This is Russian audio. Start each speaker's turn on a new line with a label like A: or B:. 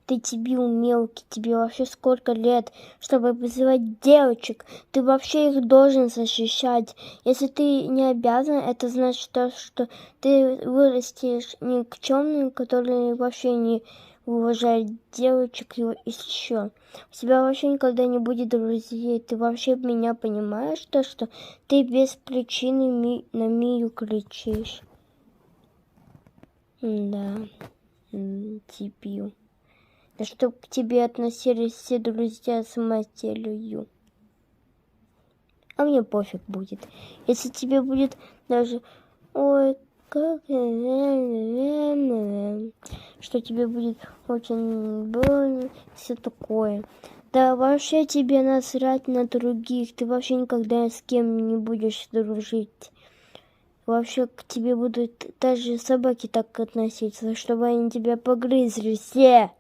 A: Ты дебил мелкий, тебе вообще сколько лет, чтобы вызывать девочек? Ты вообще их должен защищать. Если ты не обязан, это значит то, что ты вырастешь никчемным, который вообще не уважает девочек и еще. У тебя вообще никогда не будет друзей. Ты вообще меня понимаешь, то, что ты без причины на Мию кричишь? Да, дебил. Да чтоб к тебе относились все друзья с матерью. А мне пофиг будет. Если тебе будет даже... Ой, как... Что тебе будет очень больно, все такое. Да вообще тебе насрать на других. Ты вообще никогда с кем не будешь дружить. Вообще к тебе будут даже собаки так относиться, чтобы они тебя погрызли все.